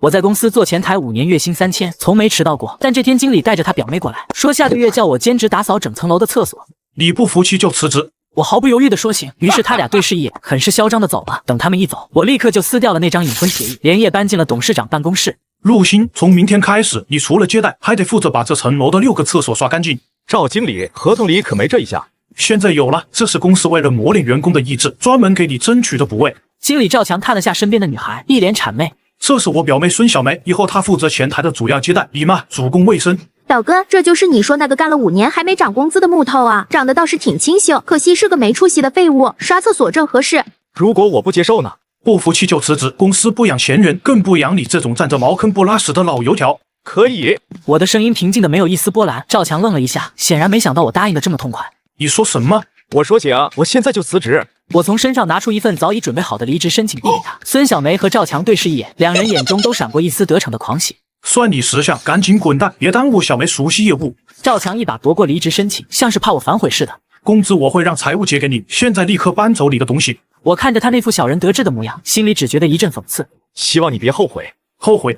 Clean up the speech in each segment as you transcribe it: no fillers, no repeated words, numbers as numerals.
我在公司做前台5年，月薪3000，从没迟到过。但这天经理带着他表妹过来，说下个月叫我兼职打扫整层楼的厕所。你不服气就辞职。我毫不犹豫地说行，于是他俩对视一眼，很是嚣张地走了。等他们一走，我立刻就撕掉了那张隐婚协议，连夜搬进了董事长办公室。陆星，从明天开始，你除了接待，还得负责把这层楼的6个厕所刷干净。赵经理，合同里可没这一项。现在有了，这是公司为了磨练员工的意志，专门给你争取的补位。经理赵强看了下身边的女孩，一脸谄媚。这是我表妹孙小梅，以后她负责前台的主要接待，你嘛主攻卫生。表哥，这就是你说那个干了5年还没涨工资的木头啊，长得倒是挺清秀，可惜是个没出息的废物，刷厕所正合适。如果我不接受呢？不服气就辞职，公司不养闲人，更不养你这种占着茅坑不拉屎的老油条。可以。我的声音平静的没有一丝波澜。赵强愣了一下，显然没想到我答应的这么痛快。你说什么？我说行，我现在就辞职。我从身上拿出一份早已准备好的离职申请递给他。孙小梅和赵强对视一眼，两人眼中都闪过一丝得逞的狂喜。算你识相，赶紧滚蛋，别耽误小梅熟悉业务。赵强一把夺过离职申请，像是怕我反悔似的。工资我会让财务结给你，现在立刻搬走你的东西。我看着他那副小人得志的模样，心里只觉得一阵讽刺。希望你别后悔。后悔？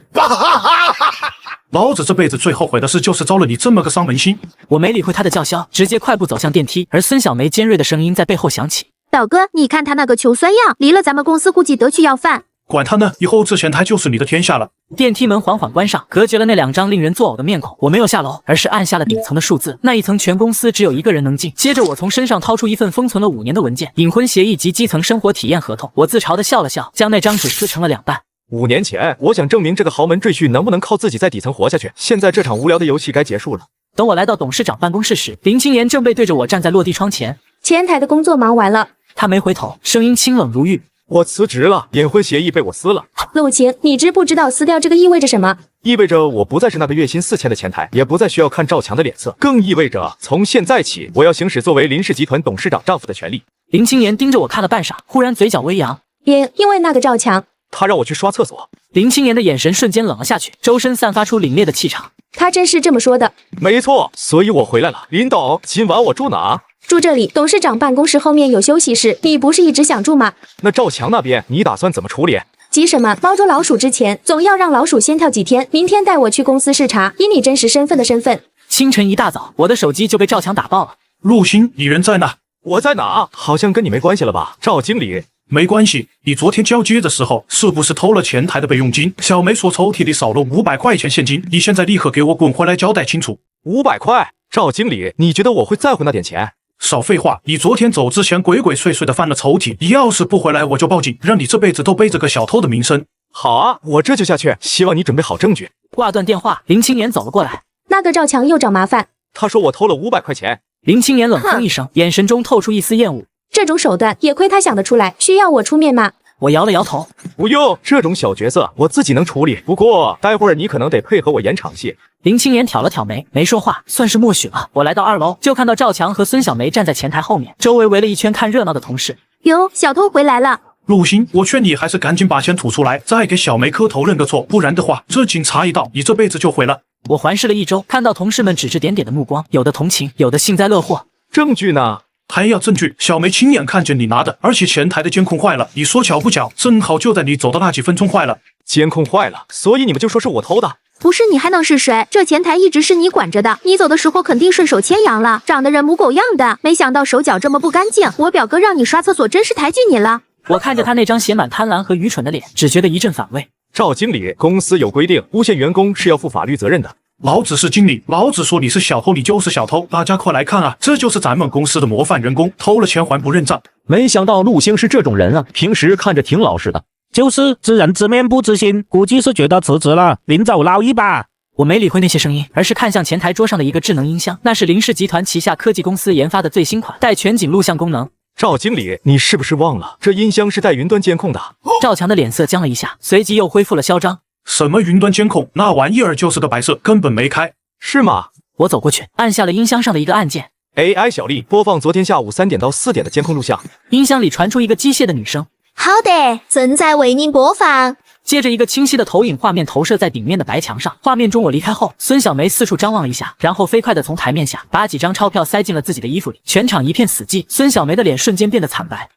老子这辈子最后悔的事就是招了你这么个伤门星。我没理会他的叫嚣，直接快步走向电梯，而孙小梅尖锐的声音在背后响起：表哥，你看他那个穷酸样，离了咱们公司估计得去要饭。管他呢，以后这前台就是你的天下了。电梯门缓缓关上，隔绝了那2张令人作呕的面孔。我没有下楼，而是按下了顶层的数字，那一层全公司只有1个人能进。接着我从身上掏出一份封存了5年的文件，隐婚协议及基层生活体验合同。我自嘲地笑了笑，将那张纸撕成了2半。5年前，我想证明这个豪门赘婿能不能靠自己在底层活下去。现在这场无聊的游戏该结束了。等我来到董事长办公室时，林清言正背对着我站在落地窗前。前台的工作忙完了。他没回头，声音清冷如玉。我辞职了，隐婚协议被我撕了。陆晴，你知不知道撕掉这个意味着什么？意味着我不再是那个月薪4000的前台，也不再需要看赵强的脸色，更意味着从现在起，我要行使作为林氏集团董事长丈夫的权利。林清言盯着我看了半晌，忽然嘴角微扬。因为那个赵强，他让我去刷厕所。林清言的眼神瞬间冷了下去，周身散发出凛冽的气场。他真是这么说的？没错，所以我回来了。林董，今晚我住哪？住这里，董事长办公室后面有休息室，你不是一直想住吗？那赵强那边你打算怎么处理？急什么？猫捉老鼠之前，总要让老鼠先跳几天。明天带我去公司视察，以你真实身份的身份。清晨一大早，我的手机就被赵强打爆了。陆星，你人在哪？我在哪？好像跟你没关系了吧，赵经理？没关系，你昨天交接的时候是不是偷了前台的备用金？小梅说抽屉里少了500块钱现金，你现在立刻给我滚回来交代清楚。500块？赵经理，你觉得我会在乎那点钱？少废话！你昨天走之前鬼鬼祟祟的翻了抽屉，你要是不回来，我就报警，让你这辈子都背着个小偷的名声。好啊，我这就下去，希望你准备好证据。挂断电话，林清言走了过来。那个赵强又找麻烦。他说我偷了500块钱。林清言冷哼一声，眼神中透出一丝厌恶。这种手段也亏他想得出来，需要我出面吗？我摇了摇头，不用，这种小角色我自己能处理。不过待会儿你可能得配合我演场戏。林清言挑了挑眉，没说话，算是默许了。我来到2楼，就看到赵强和孙小梅站在前台后面，周围围了一圈看热闹的同事。哟，小偷回来了。陆星，我劝你还是赶紧把钱吐出来，再给小梅磕头认个错，不然的话，这警察一到，你这辈子就毁了。我环视了一周，看到同事们指指点点的目光，有的同情，有的幸灾乐祸。证据呢？还要证据？小梅亲眼看见你拿的，而且前台的监控坏了，你说巧不巧，正好就在你走的那几分钟坏了。监控坏了，所以你们就说是我偷的？不是你还能是谁？这前台一直是你管着的，你走的时候肯定顺手牵羊了，长得人模狗样的，没想到手脚这么不干净。我表哥让你刷厕所，真是抬举你了。我看着他那张写满贪婪和愚蠢的脸，只觉得一阵反胃。赵经理，公司有规定，诬陷员工是要负法律责任的。老子是经理，老子说你是小偷，你就是小偷。大家快来看啊，这就是咱们公司的模范员工，偷了钱还不认账。没想到陆星是这种人啊，平时看着挺老实的，就是知人知面不知心，估计是觉得辞职了，临走捞一把。我没理会那些声音，而是看向前台桌上的一个智能音箱，那是林氏集团旗下科技公司研发的最新款，带全景录像功能。赵经理，你是不是忘了，这音箱是带云端监控的？赵强的脸色僵了一下，随即又恢复了嚣张。什么云端监控？那玩意儿就是个摆设，根本没开。是吗？我走过去，按下了音箱上的一个按键。AI 小丽，播放昨天下午3点到4点的监控录像。音箱里传出一个机械的女声：“好的，正在为您播放。”接着一个清晰的投影画面投射在顶面的白墙上。画面中我离开后，孙小梅四处张望了一下，然后飞快地从台面下把几张钞票塞进了自己的衣服里。全场一片死寂，孙小梅的脸瞬间变得惨白。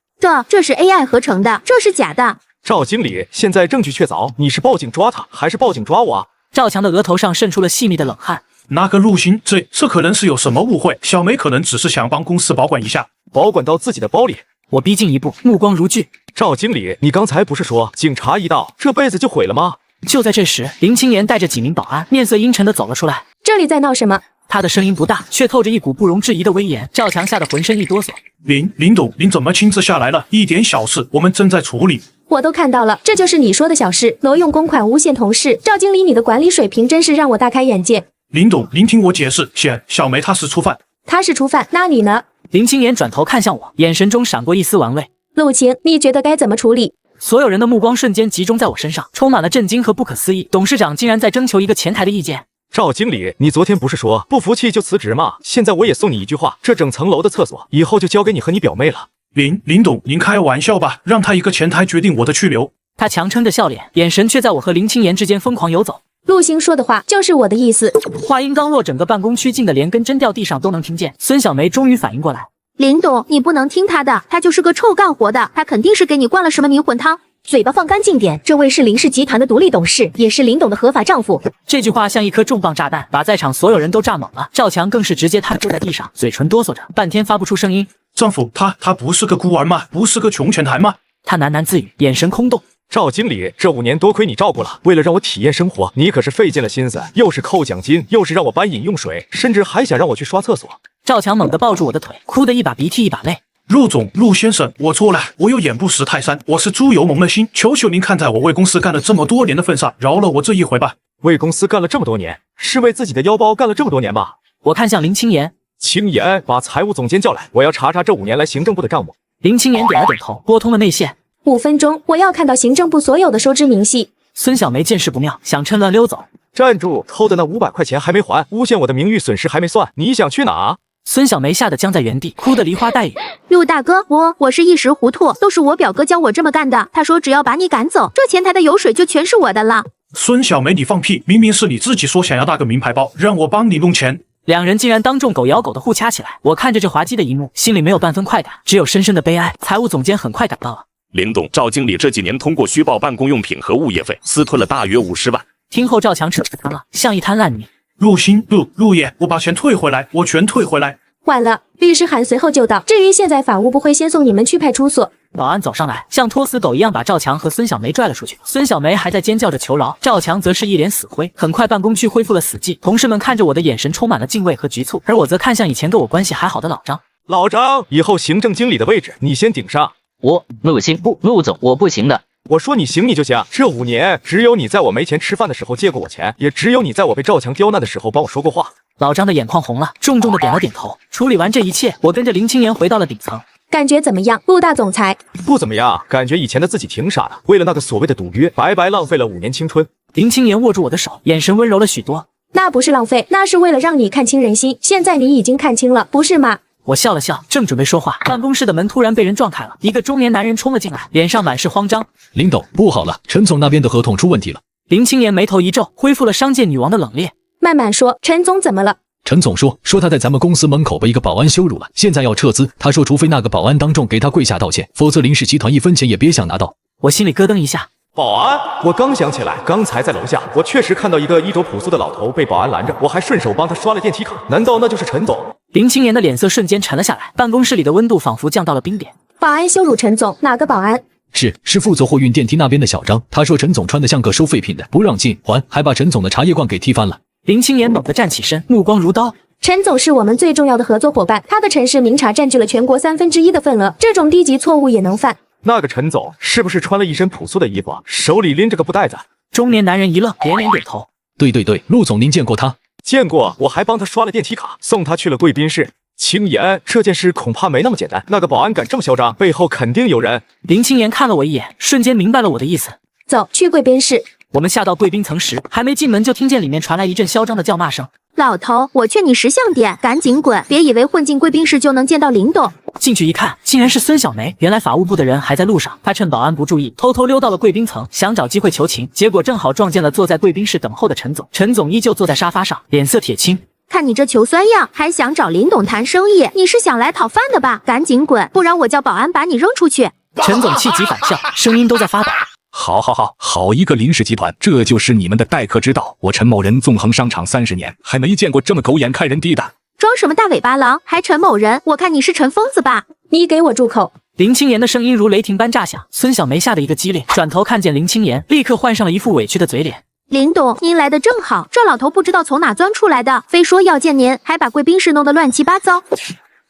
这是 AI 合成的，这是假的。赵经理，现在证据确凿，你是报警抓他，还是报警抓我啊？赵强的额头上渗出了细密的冷汗。那个陆星，这可能是有什么误会，小梅可能只是想帮公司保管一下，保管到自己的包里。我逼近一步，目光如炬。赵经理，你刚才不是说警察一到，这辈子就毁了吗？就在这时，林青言带着几名保安，面色阴沉地走了出来。这里在闹什么？他的声音不大，却透着一股不容置疑的威严。赵强吓得浑身一哆嗦。林董，您怎么亲自下来了？一点小事，我们正在处理。我都看到了，这就是你说的小事，挪用公款诬陷同事。赵经理，你的管理水平真是让我大开眼界。林董，您听我解释，小梅她是初犯。他是初犯，那你呢？林青言转头看向我，眼神中闪过一丝玩味。陆晴，你觉得该怎么处理？所有人的目光瞬间集中在我身上，充满了震惊和不可思议。董事长竟然在征求一个前台的意见。赵经理，你昨天不是说不服气就辞职吗？现在我也送你一句话，这整层楼的厕所以后就交给你和你表妹了。林董，您开玩笑吧？让他一个前台决定我的去留。他强撑着笑脸，眼神却在我和林青言之间疯狂游走。陆星说的话就是我的意思。话音刚落，整个办公区静得连根针掉地上都能听见。孙小梅终于反应过来，林董，你不能听他的，他就是个臭干活的，他肯定是给你灌了什么迷魂汤。嘴巴放干净点，这位是林氏集团的独立董事，也是林董的合法丈夫。这句话像一颗重磅炸弹，把在场所有人都炸懵了。赵强更是直接瘫坐在地上，嘴唇哆嗦着，半天发不出声音。丈夫，他不是个孤儿吗？不是个穷前台吗？他喃喃自语，眼神空洞。赵经理，这5年多亏你照顾了，为了让我体验生活，你可是费尽了心思，又是扣奖金，又是让我搬饮用水，甚至还想让我去刷厕所。赵强猛地抱住我的腿，哭得一把鼻涕一把泪。陆先生，我错了，我有眼不识泰山，我是猪油蒙了心，求求您看在我为公司干了这么多年的份上，饶了我这一回吧。为公司干了这么多年，是为自己的腰包干了这么多年吧？我看向林青言，青言，把财务总监叫来，我要查查这5年来行政部的账目。林青言点了点头，拨通了内线。5分钟，我要看到行政部所有的收支明细。孙小梅见势不妙，想趁乱溜走。站住！偷的那500块钱还没还，诬陷我的名誉损失还没算，你想去哪？孙小梅吓得僵在原地，哭得梨花带雨。陆大哥，我是一时糊涂，都是我表哥教我这么干的。他说只要把你赶走，这前台的油水就全是我的了。孙小梅，你放屁！明明是你自己说想要大个名牌包，让我帮你弄钱。两人竟然当众狗咬狗的互掐起来。我看着这滑稽的一幕，心里没有半分快感，只有深深的悲哀。财务总监很快赶到了。林董，赵经理这几年通过虚报办公用品和物业费，私吞了大约50万。听后赵强扯淡了，像一滩烂泥。陆爷，我把钱退回来，我全退回来。晚了，律师函随后就到。至于现在，法务部会先送你们去派出所。保安走上来，像拖死狗一样把赵强和孙小梅拽了出去。孙小梅还在尖叫着求饶，赵强则是一脸死灰。很快，办公区恢复了死寂，同事们看着我的眼神充满了敬畏和局促，而我则看向以前跟我关系还好的老张。老张，以后行政经理的位置你先顶上。陆总，我不行的。我说你行你就行，这5年只有你在我没钱吃饭的时候借过我钱，也只有你在我被赵强刁难的时候帮我说过话。老张的眼眶红了，重重的点了点头。处理完这一切，我跟着林青言回到了顶层。感觉怎么样，陆大总裁？不怎么样，感觉以前的自己挺傻的，为了那个所谓的赌约，白白浪费了5年青春。林青言握住我的手，眼神温柔了许多。那不是浪费，那是为了让你看清人心。现在你已经看清了，不是吗？我笑了笑，正准备说话，办公室的门突然被人撞开了，一个中年男人冲了进来，脸上满是慌张。林董，不好了，陈总那边的合同出问题了。林青言眉头一皱，恢复了商界女王的冷冽。慢慢说，陈总怎么了？陈总说他在咱们公司门口被一个保安羞辱了，现在要撤资。他说除非那个保安当众给他跪下道歉，否则林氏集团1分钱也别想拿到。我心里咯噔一下。保安？我刚想起来，刚才在楼下，我确实看到一个衣着朴素的老头被保安拦着，我还顺手帮他刷了电梯卡。难道那就是陈总？林青言的脸色瞬间沉了下来，办公室里的温度仿佛降到了冰点。保安羞辱陈总？哪个保安？是负责货运电梯那边的小张，他说陈总穿得像个收废品的，不让进，还把陈总的茶叶罐给踢翻了。林青言猛地站起身，目光如刀。陈总是我们最重要的合作伙伴，他的陈氏名茶占据了全国1/3的份额，这种低级错误也能犯。那个陈总是不是穿了一身朴素的衣服，手里拎着个布袋子？中年男人一愣，连连点头。对，陆总您见过他？见过，我还帮他刷了电梯卡，送他去了贵宾室。青言，这件事恐怕没那么简单，那个保安敢这么嚣张，背后肯定有人。林青言看了我一眼，瞬间明白了我的意思。走，去贵宾室。我们下到贵宾层时，还没进门就听见里面传来一阵嚣张的叫骂声。老头，我劝你识相点，赶紧滚！别以为混进贵宾室就能见到林董。进去一看，竟然是孙小梅。原来法务部的人还在路上，她趁保安不注意，偷偷溜到了贵宾层，想找机会求情，结果正好撞见了坐在贵宾室等候的陈总。陈总依旧坐在沙发上，脸色铁青。看你这求酸样，还想找林董谈生意？你是想来讨饭的吧？赶紧滚，不然我叫保安把你扔出去！陈总气急反笑，声音都在发抖。好一个林氏集团，这就是你们的待客之道。我陈某人纵横商场30年，还没见过这么狗眼看人低的。装什么大尾巴狼，还陈某人？我看你是陈疯子吧？你给我住口！林青言的声音如雷霆般炸响，孙小梅吓得一个激灵，转头看见林青言，立刻换上了一副委屈的嘴脸。林董，您来的正好，这老头不知道从哪钻出来的，非说要见您，还把贵宾室弄得乱七八糟。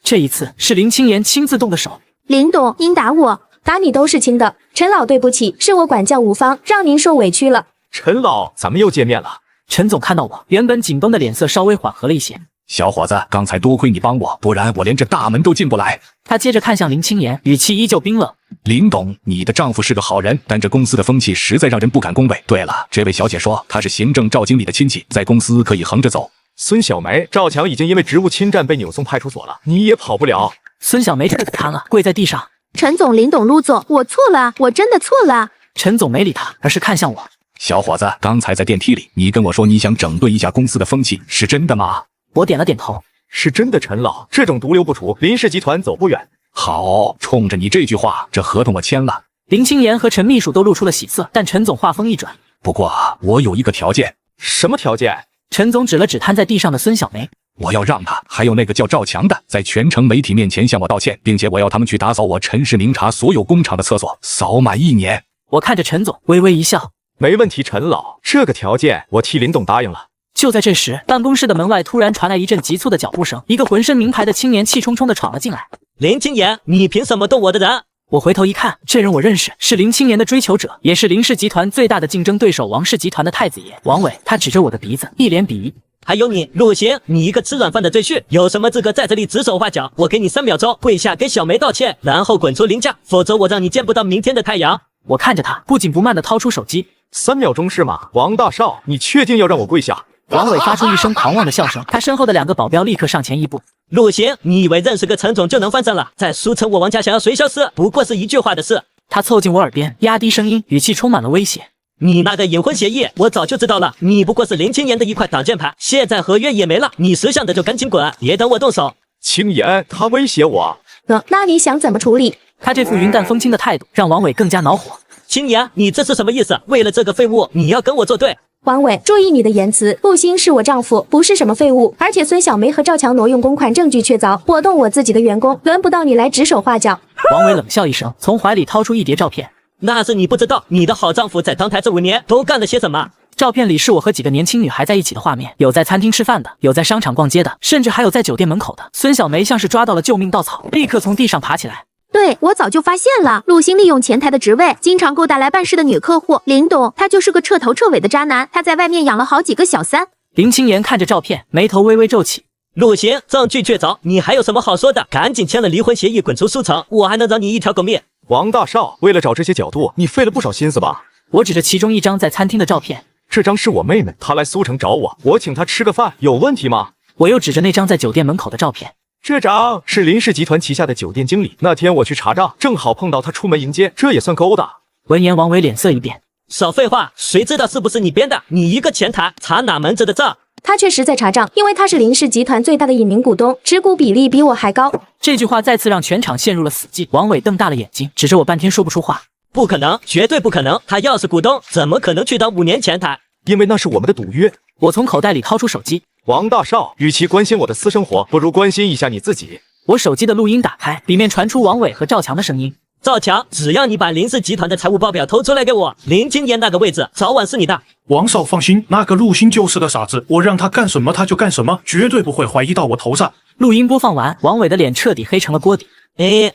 这一次是林青言亲自动的手。林董，您打我，打你都是轻的。陈老，对不起，是我管教无方，让您受委屈了。陈老，咱们又见面了。陈总看到我，原本紧绷的脸色稍微缓和了一些。小伙子，刚才多亏你帮我，不然我连这大门都进不来。他接着看向林青言，语气依旧冰冷。林董，你的丈夫是个好人，但这公司的风气实在让人不敢恭维。对了，这位小姐说她是行政赵经理的亲戚，在公司可以横着走。孙小梅，赵强已经因为职务侵占被扭送派出所了，你也跑不了。孙小梅这个瘫了，跪在地上。陈总、林董、陆总，我错了，我真的错了。陈总没理他，而是看向我。小伙子，刚才在电梯里，你跟我说你想整顿一下公司的风气，是真的吗？我点了点头。是真的，陈老，这种毒瘤不除，林氏集团走不远。好，冲着你这句话，这合同我签了。林青言和陈秘书都露出了喜色，但陈总话锋一转。不过我有一个条件。什么条件？陈总指了指瘫在地上的孙小梅。我要让他还有那个叫赵强的在全城媒体面前向我道歉，并且我要他们去打扫我陈氏茗茶所有工厂的厕所，扫满1年。我看着陈总微微一笑。没问题，陈老，这个条件我替林董答应了。就在这时，办公室的门外突然传来一阵急促的脚步声，一个浑身名牌的青年气冲冲地闯了进来。林青言，你凭什么动我的人？我回头一看，这人我认识，是林青言的追求者，也是林氏集团最大的竞争对手王氏集团的太子爷王伟。他指着我的鼻子，一脸鄙夷。还有你，陆行，你一个吃软饭的赘婿，有什么资格在这里指手画脚？我给你3秒钟，跪下给小梅道歉，然后滚出林家，否则我让你见不到明天的太阳。我看着他，不紧不慢地掏出手机。3秒钟是吗？王大少，你确定要让我跪下？王伟发出一声狂妄的笑声，他身后的2个保镖立刻上前一步。陆行，你以为认识个陈总就能翻身了？在苏城我王家想要谁消失，不过是一句话的事。他凑近我耳边，压低声音，语气充满了威胁。你那个隐婚协议，我早就知道了，你不过是林青言的一块挡箭牌，现在合约也没了，你识相的就赶紧滚，别等我动手。青言，他威胁我。那你想怎么处理？他这副云淡风轻的态度，让王伟更加恼火。青言，你这是什么意思？为了这个废物，你要跟我作对？王伟，注意你的言辞，陆星是我丈夫，不是什么废物。而且孙小梅和赵强挪用公款证据确凿，我动我自己的员工，轮不到你来指手画脚。王伟冷笑一声，从怀里掏出一叠照片。那是你不知道，你的好丈夫在当台这5年都干了些什么。照片里是我和几个年轻女孩在一起的画面，有在餐厅吃饭的，有在商场逛街的，甚至还有在酒店门口的。孙小梅像是抓到了救命稻草，立刻从地上爬起来。对，我早就发现了，陆星利用前台的职位，经常勾搭来办事的女客户。林董，他就是个彻头彻尾的渣男，他在外面养了好几个小三。林青言看着照片，眉头微微皱起。陆行，证据确凿，你还有什么好说的？赶紧签了离婚协议，滚出苏城，我还能饶你一条狗命。王大少，为了找这些角度，你费了不少心思吧？我指着其中一张在餐厅的照片，这张是我妹妹，她来苏城找我，我请她吃个饭，有问题吗？我又指着那张在酒店门口的照片，这张是林氏集团旗下的酒店经理，那天我去查账，正好碰到他出门迎接，这也算勾搭。闻言，王伟脸色一变，少废话，谁知道是不是你编的？你一个前台查哪门子的账？他确实在查账，因为他是林氏集团最大的隐名股东，持股比例比我还高。这句话再次让全场陷入了死寂。王伟瞪大了眼睛，指着我半天说不出话。不可能，绝对不可能！他要是股东，怎么可能去当5年前台？因为那是我们的赌约。我从口袋里掏出手机。王大少，与其关心我的私生活，不如关心一下你自己。我手机的录音打开，里面传出王伟和赵强的声音。赵强，只要你把林氏集团的财务报表偷出来给我，林青言那个位置早晚是你的。王少放心，那个陆星就是个傻子，我让他干什么他就干什么，绝对不会怀疑到我头上。录音播放完，王伟的脸彻底黑成了锅底。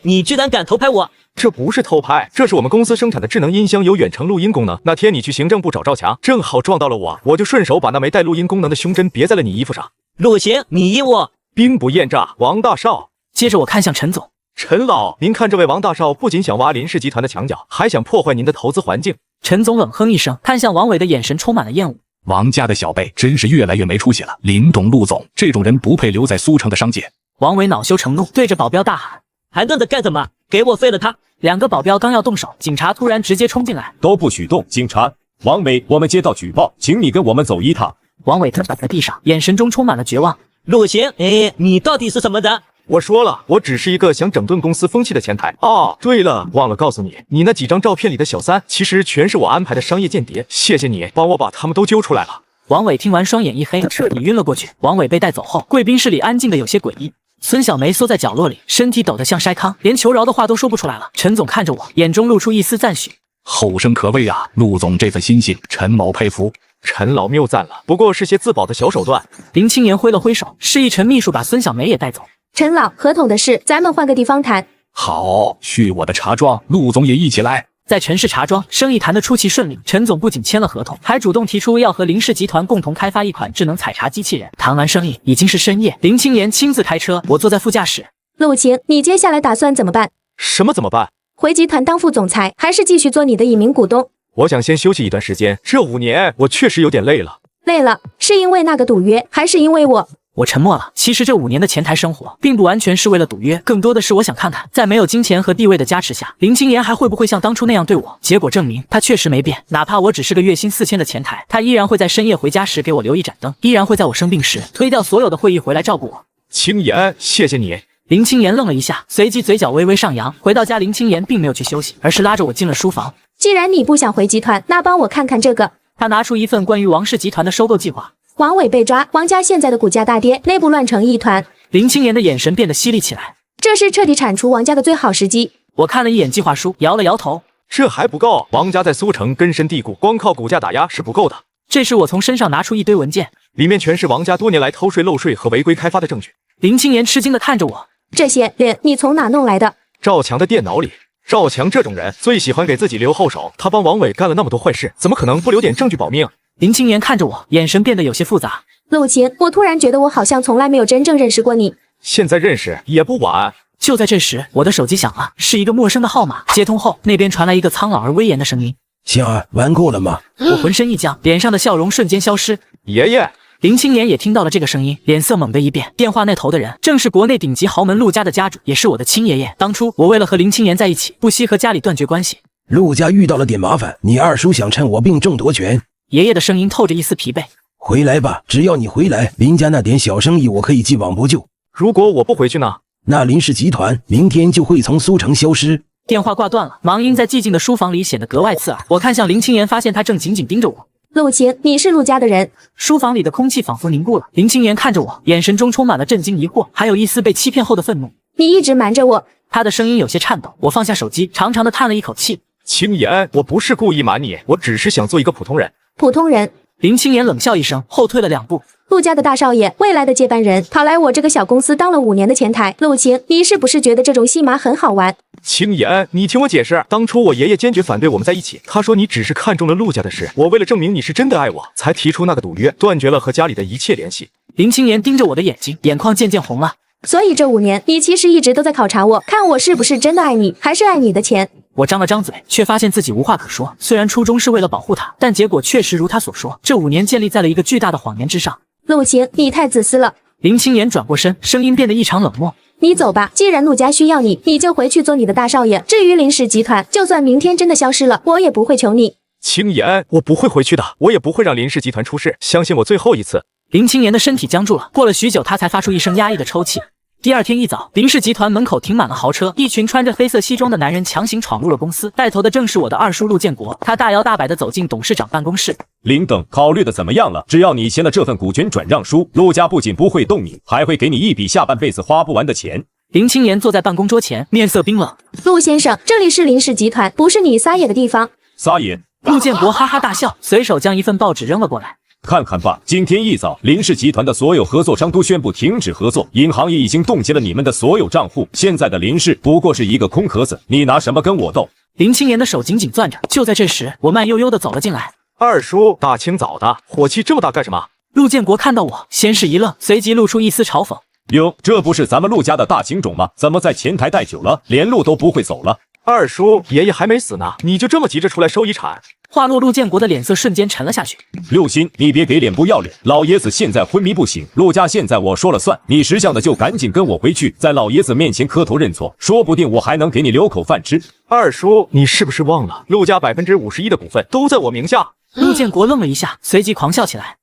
你居然敢偷拍我！这不是偷拍，这是我们公司生产的智能音箱，有远程录音功能。那天你去行政部找赵强，正好撞到了我就顺手把那枚带录音功能的胸针别在了你衣服上。陆行，你依我，兵不厌诈。王大少，接着我看向陈总。陈老，您看这位王大少不仅想挖林氏集团的墙角，还想破坏您的投资环境。陈总冷哼一声，看向王伟的眼神充满了厌恶。王家的小辈真是越来越没出息了，林董、陆总这种人不配留在苏城的商界。王伟恼羞成怒，对着保镖大喊：还愣着干什么？给我废了他！2个保镖刚要动手，警察突然直接冲进来，都不许动！警察，王伟，我们接到举报，请你跟我们走一趟。王伟瘫倒在地上，眼神中充满了绝望。陆行，你到底是什么人？我说了，我只是一个想整顿公司风气的前台。哦，对了，忘了告诉你，你那几张照片里的小三，其实全是我安排的商业间谍。谢谢你帮我把他们都揪出来了。王伟听完双眼一黑，彻底晕了过去。王伟被带走后，贵宾室里安静的有些诡异。孙小梅缩在角落里，身体抖得像筛糠，连求饶的话都说不出来了。陈总看着我，眼中露出一丝赞许。后生可畏啊，陆总这份心性，陈某佩服。陈老谬赞了，不过是些自保的小手段。林青言挥了挥手，示意陈秘书把孙小梅也带走。陈老，合同的事咱们换个地方谈。好，去我的茶庄，陆总也一起来。在陈氏茶庄，生意谈得出奇顺利。陈总不仅签了合同，还主动提出要和林氏集团共同开发一款智能采茶机器人。谈完生意已经是深夜，林青言亲自开车，我坐在副驾驶。陆晴，你接下来打算怎么办？什么怎么办？回集团当副总裁，还是继续做你的一名股东？我想先休息一段时间，这5年我确实有点累了。累了，是因为那个赌约，还是因为我？我沉默了。其实这5年的前台生活，并不完全是为了赌约，更多的是我想看看，在没有金钱和地位的加持下，林青言还会不会像当初那样对我。结果证明，他确实没变。哪怕我只是个月薪4000的前台，他依然会在深夜回家时给我留一盏灯，依然会在我生病时推掉所有的会议回来照顾我。青言，谢谢你。林青言愣了一下，随即嘴角微微上扬。回到家，林青言并没有去休息，而是拉着我进了书房。既然你不想回集团，那帮我看看这个。他拿出一份关于王氏集团的收购计划。王伟被抓，王家现在的股价大跌，内部乱成一团。林青言的眼神变得犀利起来。这是彻底铲除王家的最好时机。我看了一眼计划书，摇了摇头。这还不够，王家在苏城根深蒂固，光靠股价打压是不够的。这时我从身上拿出一堆文件，里面全是王家多年来偷税漏税和违规开发的证据。林青言吃惊地看着我。这些你从哪弄来的？赵强的电脑里。赵强这种人最喜欢给自己留后手，他帮王伟干了那么多坏事，怎么可能不留点证据保命？林青言看着我，眼神变得有些复杂。陆晴，我突然觉得我好像从来没有真正认识过你。现在认识也不晚。就在这时，我的手机响了，是一个陌生的号码。接通后，那边传来一个苍老而威严的声音：“星儿，玩够了吗？”我浑身一僵，脸上的笑容瞬间消失。爷爷。林青言也听到了这个声音，脸色猛地一变。电话那头的人正是国内顶级豪门陆家的家主，也是我的亲爷爷。当初我为了和林青言在一起，不惜和家里断绝关系。陆家遇到了点麻烦，你二叔想趁我病重夺权。爷爷的声音透着一丝疲惫。回来吧，只要你回来，林家那点小生意我可以既往不咎。如果我不回去呢？那林氏集团明天就会从苏城消失。电话挂断了，忙音在寂静的书房里显得格外刺耳。我看向林青言，发现他正紧紧盯着我。陆晴，你是陆家的人。书房里的空气仿佛凝固了。林青言看着我，眼神中充满了震惊、疑惑，还有一丝被欺骗后的愤怒。你一直瞒着我。他的声音有些颤抖。我放下手机，长长的叹了一口气。青言，我不是故意瞒你，我只是想做一个普通人。普通人。林青言冷笑一声，后退了2步。陆家的大少爷，未来的接班人，跑来我这个小公司当了5年的前台。陆晴，你是不是觉得这种戏码很好玩？青言，你听我解释，当初我爷爷坚决反对我们在一起，他说你只是看中了陆家的事，我为了证明你是真的爱我，才提出那个赌约，断绝了和家里的一切联系。林青言盯着我的眼睛，眼眶渐渐红了。所以这5年，你其实一直都在考察我，看我是不是真的爱你，还是爱你的钱。我张了张嘴，却发现自己无话可说。虽然初衷是为了保护他，但结果确实如他所说，这5年建立在了一个巨大的谎言之上。陆晴，你太自私了。林青言转过身，声音变得异常冷漠。你走吧，既然陆家需要你，你就回去做你的大少爷。至于林氏集团，就算明天真的消失了，我也不会求你。青言，我不会回去的，我也不会让林氏集团出事，相信我最后一次。林青言的身体僵住了，过了许久，他才发出一声压抑的抽泣。第二天一早，林氏集团门口停满了豪车，一群穿着黑色西装的男人强行闯入了公司，带头的正是我的二叔陆建国。他大摇大摆地走进董事长办公室。林董，考虑的怎么样了？只要你签了这份股权转让书，陆家不仅不会动你，还会给你一笔下半辈子花不完的钱。林青言坐在办公桌前，面色冰冷。陆先生，这里是林氏集团，不是你撒野的地方。撒野？陆建国哈哈大笑，随手将一份报纸扔了过来。看看吧，今天一早，林氏集团的所有合作商都宣布停止合作，银行也已经冻结了你们的所有账户。现在的林氏不过是一个空壳子，你拿什么跟我斗？林青言的手紧紧攥着。就在这时，我慢悠悠地走了进来。二叔，大清早的，火气这么大干什么？陆建国看到我，先是一愣，随即露出一丝嘲讽。哟，这不是咱们陆家的大情种吗？怎么在前台待久了，连路都不会走了？二叔，爷爷还没死呢，你就这么急着出来收遗产？话落，陆建国的脸色瞬间沉了下去。陆鑫，你别给脸不要脸，老爷子现在昏迷不醒，陆家现在我说了算，你识相的就赶紧跟我回去，在老爷子面前磕头认错，说不定我还能给你留口饭吃。二叔，你是不是忘了，陆家51%的股份都在我名下？陆建国愣了一下，随即狂笑起来。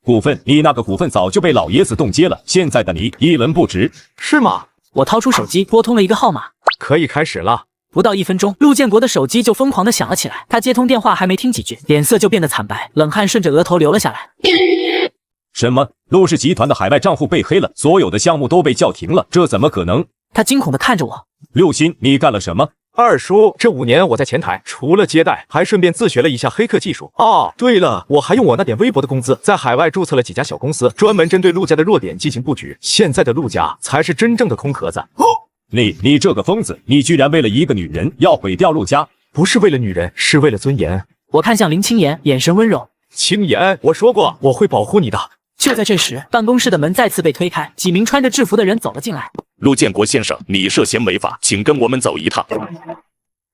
股份，你那个股份早就被老爷子冻结了，现在的你一文不值，是吗？我掏出手机拨通了一个号码，可以开始了。不到1分钟，陆建国的手机就疯狂地响了起来。他接通电话还没听几句，脸色就变得惨白，冷汗顺着额头流了下来。什么？陆氏集团的海外账户被黑了，所有的项目都被叫停了，这怎么可能？他惊恐地看着我。陆鑫，你干了什么？二叔，这5年我在前台，除了接待，还顺便自学了一下黑客技术。哦，对了，我还用我那点微薄的工资，在海外注册了几家小公司，专门针对陆家的弱点进行布局。现在的陆家才是真正的空壳子。你这个疯子，你居然为了一个女人要毁掉陆家？不是为了女人，是为了尊严。我看向林青言，眼神温柔。青言，我说过我会保护你的。就在这时，办公室的门再次被推开，几名穿着制服的人走了进来。陆建国先生，你涉嫌违法，请跟我们走一趟。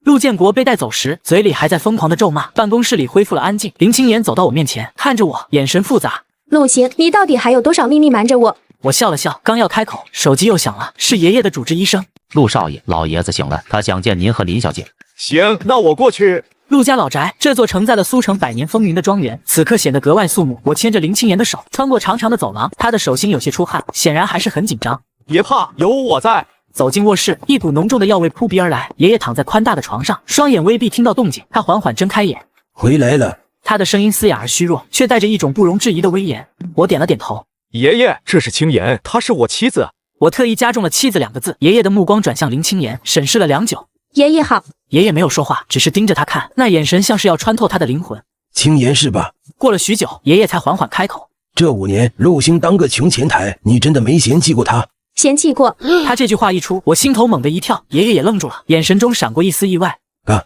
陆建国被带走时，嘴里还在疯狂的咒骂。办公室里恢复了安静。林青言走到我面前，看着我，眼神复杂。陆行，你到底还有多少秘密瞒着我？我笑了笑，刚要开口，手机又响了，是爷爷的主治医生。陆少爷，老爷子醒了，他想见您和林小姐。行，那我过去。陆家老宅，这座承载了苏城100年风云的庄园，此刻显得格外肃穆。我牵着林青言的手，穿过长长的走廊，他的手心有些出汗，显然还是很紧张。别怕，有我在。走进卧室，一股浓重的药味扑鼻而来。爷爷躺在宽大的床上，双眼微闭，听到动静，他缓缓睁开眼。回来了。他的声音嘶哑而虚弱，却带着一种不容置疑的威严。我点了点头。爷爷，这是青言，她是我妻子。我特意加重了妻子2个字。爷爷的目光转向林青言，审视了良久。爷爷好。爷爷没有说话，只是盯着他看，那眼神像是要穿透他的灵魂。青言是吧？过了许久，爷爷才缓缓开口。这5年，陆星当个穷前台，你真的没嫌弃过他？嫌弃过。他这句话一出，我心头猛地一跳，爷爷也愣住了，眼神中闪过一丝意外。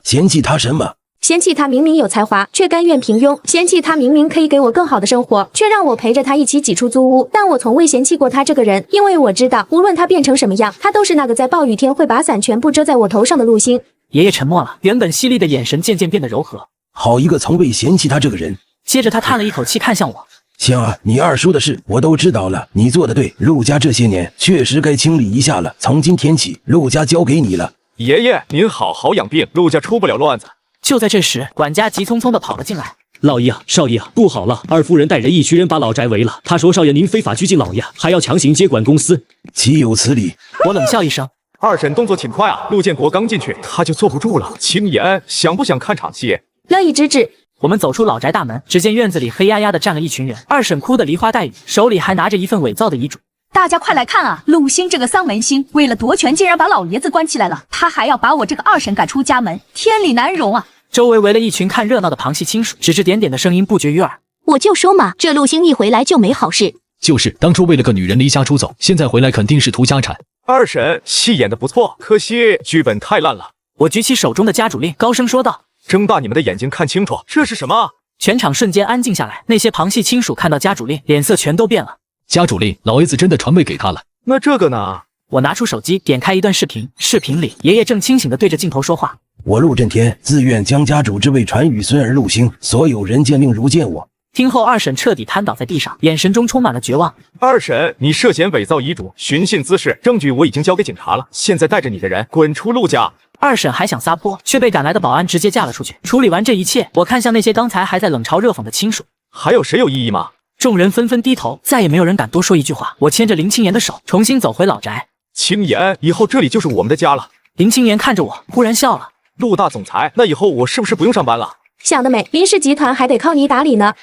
嫌弃他什么？嫌弃他明明有才华，却甘愿平庸；嫌弃他明明可以给我更好的生活，却让我陪着他一起挤出租屋。但我从未嫌弃过他这个人，因为我知道，无论他变成什么样，他都是那个在暴雨天会把伞全部遮在我头上的陆星。爷爷沉默了，原本犀利的眼神渐渐变得柔和。好一个从未嫌弃他这个人。接着他叹了一口气，看向我。行啊，你二叔的事我都知道了，你做的对，陆家这些年确实该清理一下了。从今天起，陆家交给你了。爷爷，您好好养病，陆家出不了乱子。就在这时，管家急匆匆地跑了进来。老爷啊，少爷啊，不好了！二夫人带着一群人把老宅围了。他说少爷您非法拘禁老爷，还要强行接管公司。岂有此理！我冷笑一声。二婶动作挺快啊，陆建国刚进去他就坐不住了。青言，想不想看场戏？乐意之至。我们走出老宅大门，只见院子里黑压压的站了一群人。二婶哭得梨花带雨，手里还拿着一份伪造的遗嘱。大家快来看啊！陆星这个丧门星，为了夺权，竟然把老爷子关起来了。他还要把我这个二婶赶出家门，天理难容啊！周围围了一群看热闹的旁系亲属，指指点点的声音不绝于耳。我就说嘛，这陆星一回来就没好事。就是当初为了个女人离家出走，现在回来肯定是图家产。二婶戏演得不错，可惜剧本太烂了。我举起手中的家主令，高声说道：“睁大你们的眼睛看清楚，这是什么？”全场瞬间安静下来。那些旁系亲属看到家主令，脸色全都变了。家主令，老爷子真的传位给他了。那这个呢？我拿出手机，点开一段视频。视频里，爷爷正清醒地对着镜头说话：“我陆震天自愿将家主之位传与孙儿陆星，所有人见令如见我。”听后，二婶彻底瘫倒在地上，眼神中充满了绝望。二婶，你涉嫌伪造遗嘱、寻衅滋事，证据我已经交给警察了。现在带着你的人滚出陆家！二婶还想撒泼，却被赶来的保安直接架了出去。处理完这一切，我看向那些刚才还在冷嘲热讽的亲属，还有谁有异议吗？众人纷纷低头，再也没有人敢多说一句话。我牵着林青言的手，重新走回老宅。青言，以后这里就是我们的家了。林青言看着我，忽然笑了。陆大总裁，那以后我是不是不用上班了？想得美，林氏集团还得靠你打理呢。